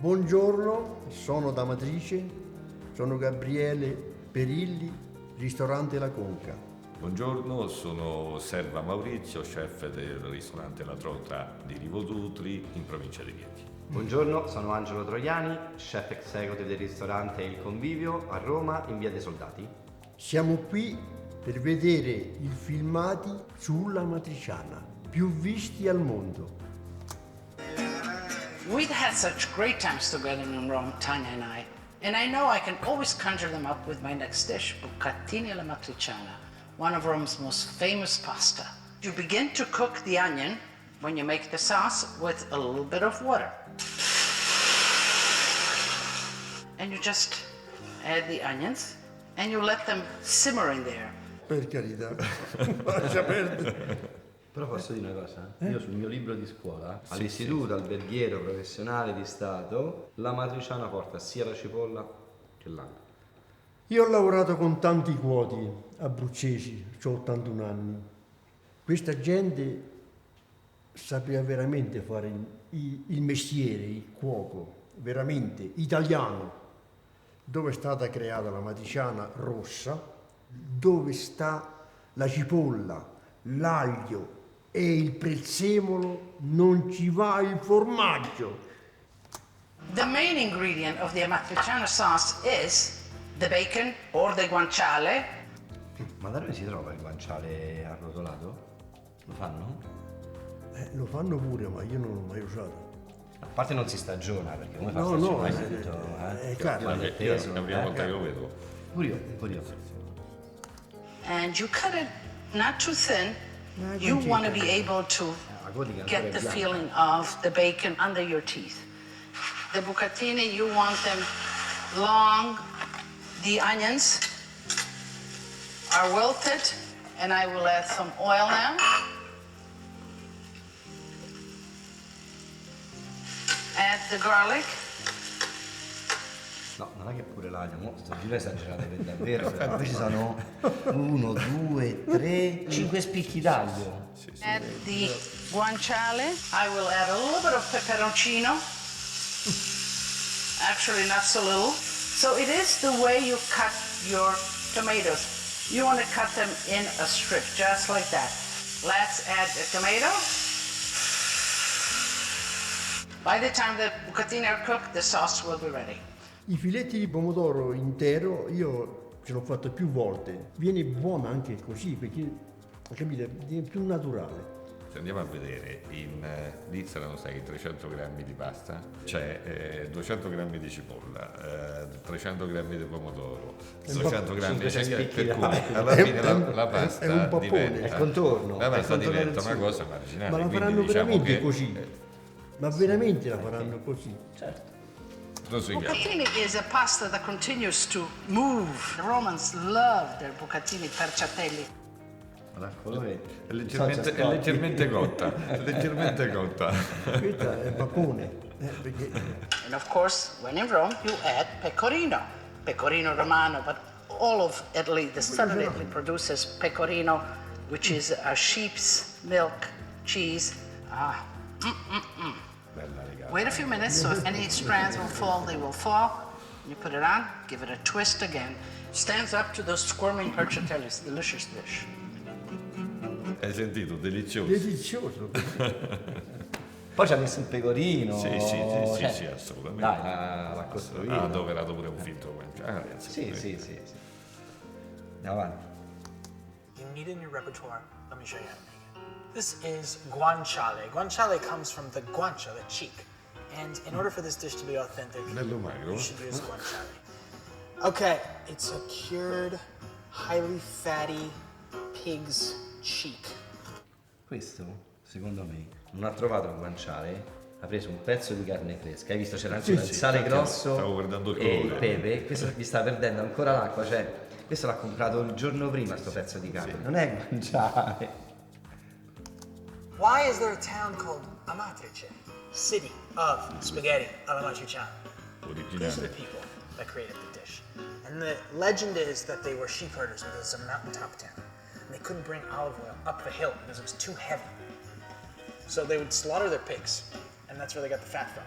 Buongiorno, sono da Amatrice, sono Gabriele Perilli, ristorante La Conca. Buongiorno, sono Serva Maurizio, chef del ristorante La Trota di Rivodutri in provincia di Rieti. Buongiorno, sono Angelo Troiani, chef executive del ristorante Il Convivio a Roma in via dei Soldati. Siamo qui per vedere i filmati sulla matriciana, più visti al mondo. We'd had such great times together in Rome, Tanya and I know I can always conjure them up with my next dish, bucatini alla matriciana, one of Rome's most famous pasta. You begin to cook the onion when you make the sauce with a little bit of water. And you just add the onions and you let them simmer in there. Per carità, lascia perdere. Però posso dire una cosa? Io sul mio libro di scuola, all'istituto alberghiero professionale di Stato, la matriciana porta sia la cipolla che l'aglio. Io ho lavorato con tanti cuochi abruzzesi, ho 81 anni. Questa gente sapeva veramente fare il mestiere, il cuoco, veramente italiano. Dove è stata creata la matriciana rossa, dove sta la cipolla, l'aglio e il prezzemolo, non ci va il formaggio. The main ingredient of the amatriciana sauce is the bacon or the guanciale. Ma da dove si trova il guanciale arrotolato? Lo fanno? Lo fanno pure, ma io non l'ho mai usato. A parte non si stagiona, perché come fa No, a no, stagionare tutto, è chiaro. Guarda il peso, È la prima volta che lo vedo. Pure io. And you cut it not too thin. You want to be able to get the feeling of the bacon under your teeth. The bucatini, you want them long. The onions are wilted, and I will add some oil now. Add the garlic. No, non è che pure l'aglio, mo sto giro esagerate per davvero, però qui ci sono 1, 2, 3, 5 spicchi d'aglio. Add the guanciale. I will add a little bit of peperoncino. Actually, not so little. So it is the way you cut your tomatoes. You want to cut them in a strip, just like that. Let's add the tomato. By the time the bucatini are cooked, the sauce will be ready. I filetti di pomodoro intero io ce l'ho fatto più volte. Viene buono anche così, perché capite, è più naturale. Se andiamo a vedere, in lì saranno stati 300 grammi di pasta, c'è 200 grammi di cipolla, 300 grammi di pomodoro, 200 grammi di spicchi per cui d'aglio. alla fine la pasta è un pappone. diventa, È contorno. la pasta È contorno diventa del una sugo. cosa marginale. Ma la quindi faranno diciamo veramente che, così? Ma veramente la faranno così? Certo. proseguiamo. Bucatini is a pasta that continues to move. The Romans love their bucatini perciatelli. Guarda il colore. È leggermente cotta, leggermente cotta. Questa è pappone, perché And of course, when in Rome, you add pecorino. Pecorino Romano, but all of Italy, the southern Italy produces pecorino, which is a sheep's milk cheese. Bella regata. Wait a few minutes, so if any strands will fall, they will fall. You put it on, give it a twist again. Stands up to those squirming percatellis, delicious dish. Hai sentito? Delizioso. delizioso. Poi ci ha messo il pecorino. Sì, cioè, sì, assolutamente. Dai, l'ha costruito. Ha adoperato pure un finto guanciale. Sì. Andiamo avanti. You need in your repertoire. Let me show you how to make it. This is guanciale. Guanciale comes from the guancia, the cheek. And in order for this dish to be authentic, Bello magro. you should use guanciale. Okay, it's a cured, highly fatty pig's cheek. Questo, secondo me, non ha trovato il guanciale, ha preso un pezzo di carne fresca. Hai visto c'era ancora il sale infatti grosso stavo guardando il e il colore. pepe. Questo gli sta perdendo ancora l'acqua, cioè questo l'ha comprato il giorno prima sto pezzo di carne. Non è guanciale. Why is there a town called Amatrice, city of spaghetti alla matriciana? These are the Originale. people that created the dish. And the legend is that they were sheep herders because it's a mountaintop town. And they couldn't bring olive oil up the hill because it was too heavy. So they would slaughter their pigs, and that's where they got the fat from.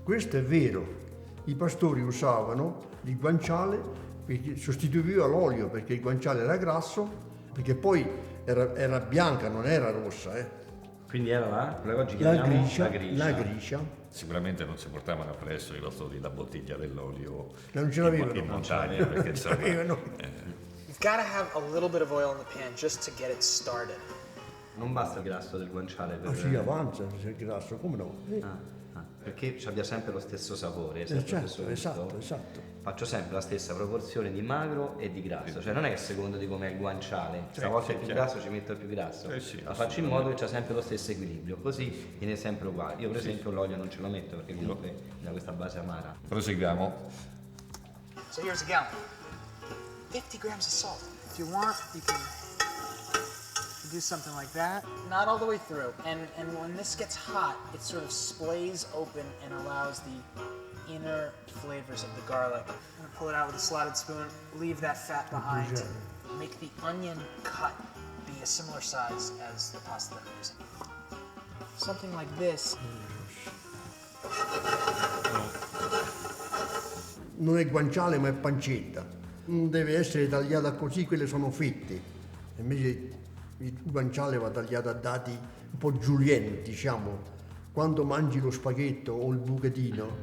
Questo è vero. I pastori usavano il guanciale perché sostituiva l'olio, perché il guanciale era grasso, perché poi era bianca, non era rossa. Quindi era quella che oggi La chiamiamo gricia, la gricia. Sicuramente non si portavano appresso i pastori la bottiglia dell'olio Non ce l'avevano. in montagna, perché insomma, Avevano. You've got to have a little bit of oil in the pan just to get it started. Non basta il grasso del guanciale per... Ah, sì, avanza se è grasso, come no? perché ci abbia sempre lo stesso sapore, sempre lo stesso gusto. Esatto. Faccio sempre la stessa proporzione di magro e di grasso, cioè non è che secondo di com'è il guanciale, stavolta è più grasso ci metto il più grasso, sì, la faccio in modo che c'ha sempre lo stesso equilibrio, così viene sempre uguale. Io per esempio l'olio non ce lo metto perché comunque da questa base amara. proseguiamo. So here's a gallon. 50 grams of salt. If you want, you can do something like that. Not all the way through. And when this gets hot, it sort of splays open and allows the inner flavors of the garlic. I'm gonna pull it out with a slotted spoon, leave that fat behind, make the onion cut be a similar size as the pasta that we're using. Something like this. Non è guanciale ma è pancetta. Non deve essere tagliata così, quelle sono fette. Invece il guanciale va tagliato a dati un po' julienne, diciamo. Quando mangi lo spaghetto o il bucatino,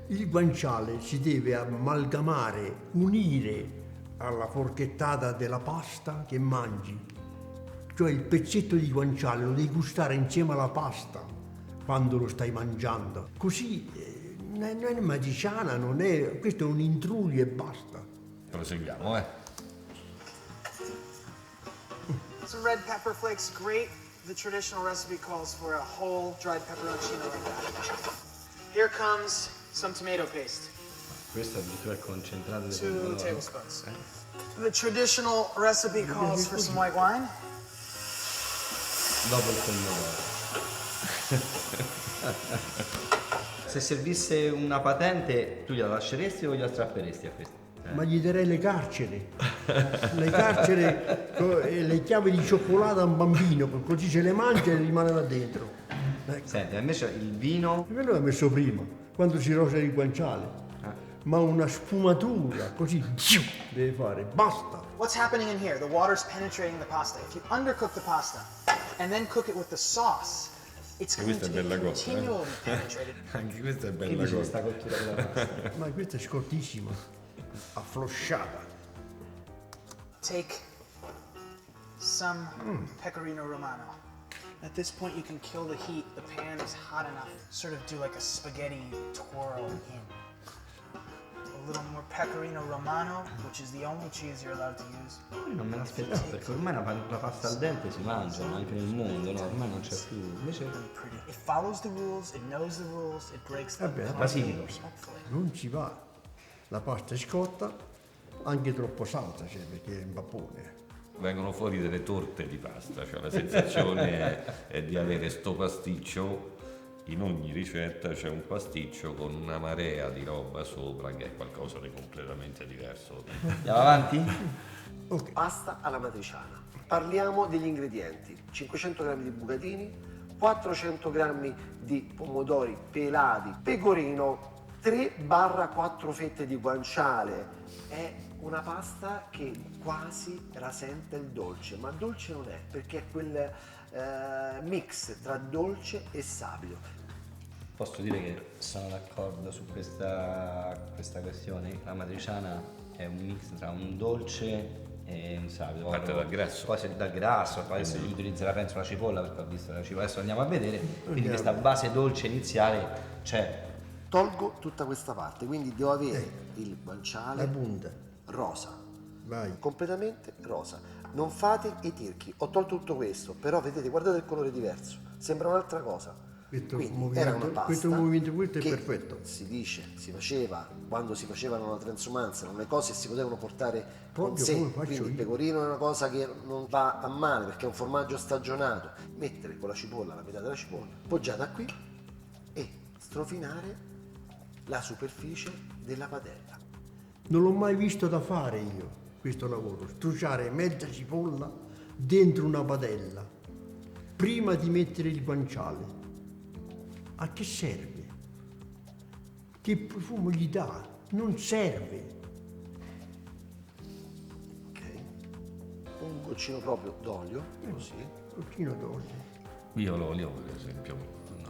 il guanciale si deve amalgamare, unire alla forchettata della pasta che mangi. Cioè il pezzetto di guanciale lo devi gustare insieme alla pasta quando lo stai mangiando. Così non è matriciana, non è, questo è un intruglio e basta. Proseguiamo, Some red pepper flakes, great. The traditional recipe calls for a whole dried pepperoncino like that. Here comes some tomato paste. Questo addirittura è concentrato di 2 pomodoro. tablespoons. The traditional recipe calls for some white wine. Dopo il pomodoro. Se servisse una patente, tu gliela lasceresti o gliela strapperesti a questo? Ma gli darei le carceri e le chiavi di cioccolato a un bambino, così se le mangia e rimane là dentro. Ecco. Senti, invece il vino... E quello l'ho messo prima, quando si rosa il guanciale. Ma una sfumatura, così deve fare, basta. What's happening in here? The water's penetrating the pasta. If you undercook the pasta and then cook it with the sauce, it's going questa to è be bella cosa, continually penetrated. Anche questa è Che bella dici cosa. questa cottura della pasta? Ma questa è scortissima, afflosciata. Take some pecorino romano. At this point, you can kill the heat. The pan is hot enough. Sort of do like a spaghetti twirl in. A little more pecorino romano, which is the only cheese you're allowed to use. Io non me l'aspettavo perché ormai la pasta al dente si mangia anche nel mondo, no? Ormai non c'è più. Invece Pretty. It follows the rules. It knows the rules. It breaks them. Vabbè, basilico. Respectfully. Non ci va. La pasta è scotta, anche troppo salsa c'è perché è un pappone. Vengono fuori delle torte di pasta, cioè la sensazione è di avere sto pasticcio. In ogni ricetta c'è un pasticcio con una marea di roba sopra che è qualcosa di completamente diverso. andiamo avanti? Pasta alla matriciana. Parliamo degli ingredienti: 500 g di bucatini, 400 g di pomodori pelati, pecorino, 3-4 fette di guanciale. È una pasta che quasi rasenta il dolce, ma dolce non è, perché è quel mix tra dolce e sapido. Posso dire che sono d'accordo su questa questione. La matriciana è un mix tra un dolce e un sapido. Parte dal grasso. Poi dal grasso, poi adesso si utilizzerà penso la cipolla, perché ho visto la cipolla, adesso andiamo a vedere. Quindi questa base dolce iniziale c'è. Tolgo tutta questa parte, quindi devo avere il La guanciale punta, rosa, vai. completamente rosa. Non fate i tirchi. Ho tolto tutto questo, però vedete, guardate il colore diverso, sembra un'altra cosa. Questo Quindi movimento- era una pasta questo movimento è che perfetto. si dice, si faceva quando si facevano la transumanza, erano le cose che si potevano portare con Proprio sé. come faccio Quindi il io. pecorino è una cosa che non va a male perché è un formaggio stagionato. Mettere con la cipolla, la metà della cipolla, poggiata qui e strofinare la superficie della padella. Non l'ho mai visto da fare io, questo lavoro. Struciare mezza cipolla dentro una padella, prima di mettere il guanciale. A che serve? che profumo gli dà? Non serve. Ok. Un goccino proprio d'olio, così. Un pochino d'olio. Io l'olio, per esempio,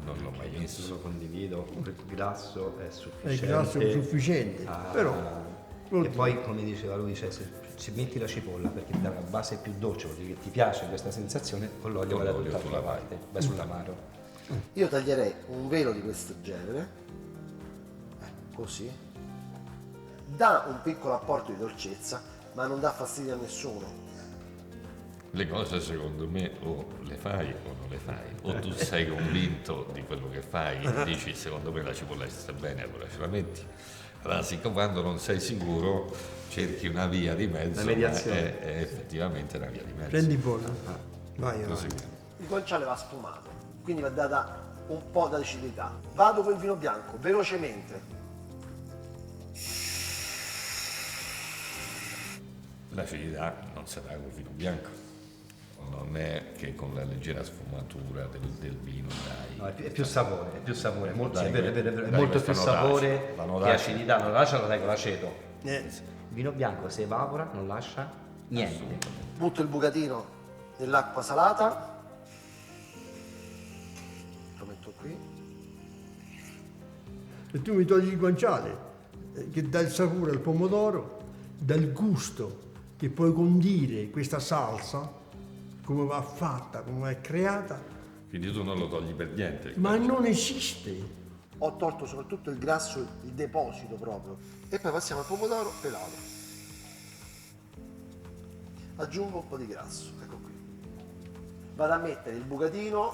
non l'ho mai Lo messo. condivido, il grasso è È sufficiente. grasso sufficiente, però E poi, come diceva lui, cioè, se metti la cipolla perché ti dà una base più dolce, vuol dire che ti piace questa sensazione, con l'olio Con vai da l'olio tutt'altra tu la vai. parte, vai sull'amaro. Io taglierei un velo di questo genere, così. Dà un piccolo apporto di dolcezza, ma non dà fastidio a nessuno. Le cose secondo me o le fai o non le fai, o tu sei convinto di quello che fai e dici secondo me la cipolla sta bene, allora ce la metti. Allora, siccome quando non sei sicuro cerchi una via di mezzo, La mediazione. è effettivamente una via di mezzo. prendi buono. Vai Così. avanti. Il guanciale va sfumato, quindi va data un po' d'acidità. Vado con il vino bianco, velocemente. L'acidità non si dà col vino bianco, non è che con la leggera sfumatura del vino dai. No, è più sapore, molto, Dai, è vero, è vero, è vero, è dai molto questa più nodace, sapore la che nodace. acidità. La nodace lo dai con l'aceto. Eh, Il vino bianco si evapora, non lascia niente. Butto il bucatino nell'acqua salata. Lo metto qui. E tu mi togli il guanciale, che dà il sapore al pomodoro, dà il gusto, che puoi condire questa salsa, come va fatta, come va creata, Quindi tu non lo togli per niente. ma non esiste. Ho tolto soprattutto il grasso, il deposito proprio. E poi passiamo al pomodoro pelato. Aggiungo un po' di grasso, ecco qui. Vado a mettere il bucatino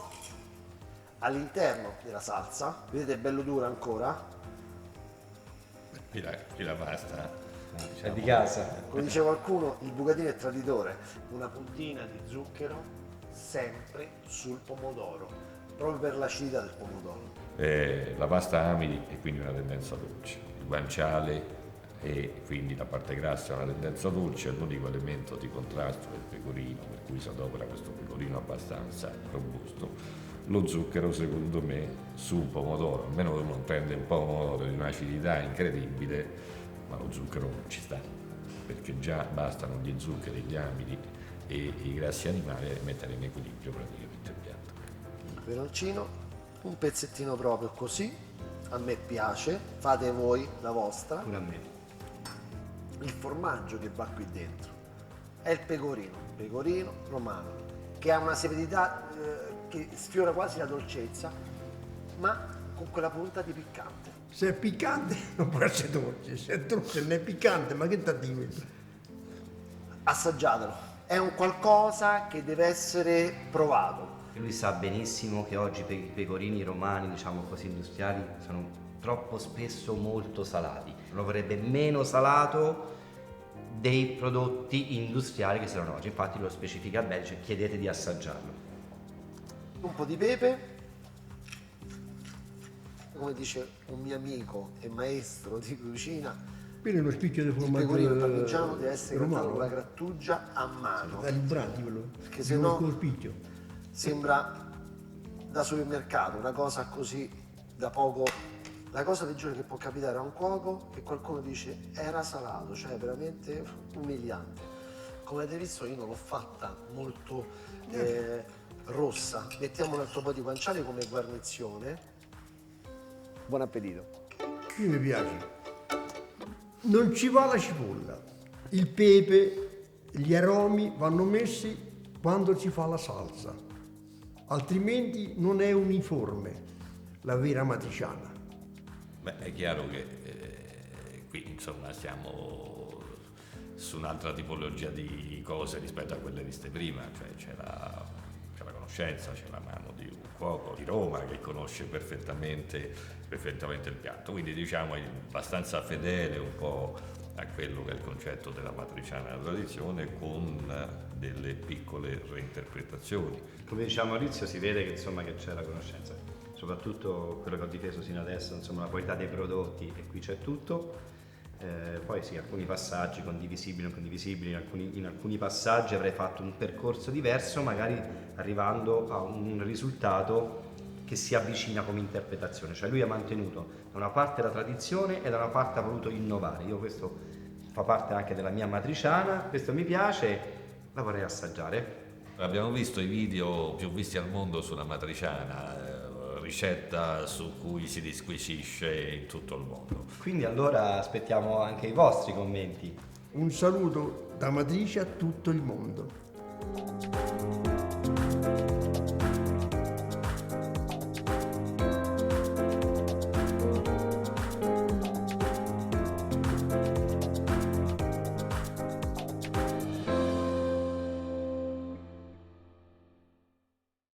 all'interno della salsa. Vedete, è bello dura ancora. Qui la pasta. È di casa. Come dice qualcuno, il bucatino è traditore. Una puntina di zucchero sempre sul pomodoro, proprio per l'acidità del pomodoro. La pasta amidi e quindi una tendenza dolce. Il guanciale e quindi la parte grassa è una tendenza dolce, l'unico elemento di contrasto è il pecorino, per cui si adopera questo pecorino abbastanza robusto. Lo zucchero secondo me su un pomodoro, almeno uno prende un pomodoro di un'acidità incredibile, ma lo zucchero non ci sta, perché già bastano gli zuccheri, gli amidi e i grassi animali a mettere in equilibrio praticamente il piatto. Peperoncino, un pezzettino proprio così, a me piace, fate voi la vostra. Pure a me. Il formaggio che va qui dentro è il pecorino romano, che ha una sapidità che sfiora quasi la dolcezza, ma con quella punta di piccante. Se è piccante non può essere dolce, se è dolce non è piccante, ma che t'addico? Assaggiatelo, è un qualcosa che deve essere provato. E lui sa benissimo che oggi i pecorini romani, diciamo così, industriali, sono troppo spesso molto salati. Lo vorrebbe meno salato dei prodotti industriali che saranno oggi. Infatti lo specifica bene, cioè chiedete di assaggiarlo. Un po' di pepe, come dice un mio amico e maestro di cucina, Quindi uno spicchio di il formaggio pecorino parmigiano deve essere grattato romano. con la grattugia a mano, Dai branti quello. Perché se Di no- uno spicchio. sembra da supermercato, una cosa così da poco. La cosa peggiore che può capitare a un cuoco è che qualcuno dice era salato, cioè veramente umiliante. Come avete visto io non l'ho fatta molto rossa. Mettiamo un altro po' di guanciale come guarnizione. Buon appetito. Qui mi piace. Non ci va la cipolla. Il pepe, gli aromi vanno messi quando si fa la salsa. Altrimenti non è uniforme la vera matriciana. Beh, è chiaro che qui insomma siamo su un'altra tipologia di cose rispetto a quelle viste prima, cioè c'è la conoscenza, c'è la mano di un cuoco di Roma che conosce perfettamente il piatto, quindi diciamo è abbastanza fedele un po' a quello che è il concetto della matriciana della tradizione con delle piccole reinterpretazioni. Come diciamo all'inizio si vede che, insomma, che c'è la conoscenza, soprattutto quello che ho difeso sino adesso, insomma, la qualità dei prodotti, e qui c'è tutto. Poi sì, alcuni passaggi condivisibili, non condivisibili, in alcuni passaggi avrei fatto un percorso diverso, magari arrivando a un risultato che si avvicina come interpretazione, cioè lui ha mantenuto da una parte la tradizione e da una parte ha voluto innovare. Io questo fa parte anche della mia matriciana, questo mi piace, la vorrei assaggiare. Abbiamo visto i video più visti al mondo sulla matriciana, ricetta su cui si disquisisce in tutto il mondo. Quindi allora aspettiamo anche i vostri commenti. Un saluto da Matrice a tutto il mondo.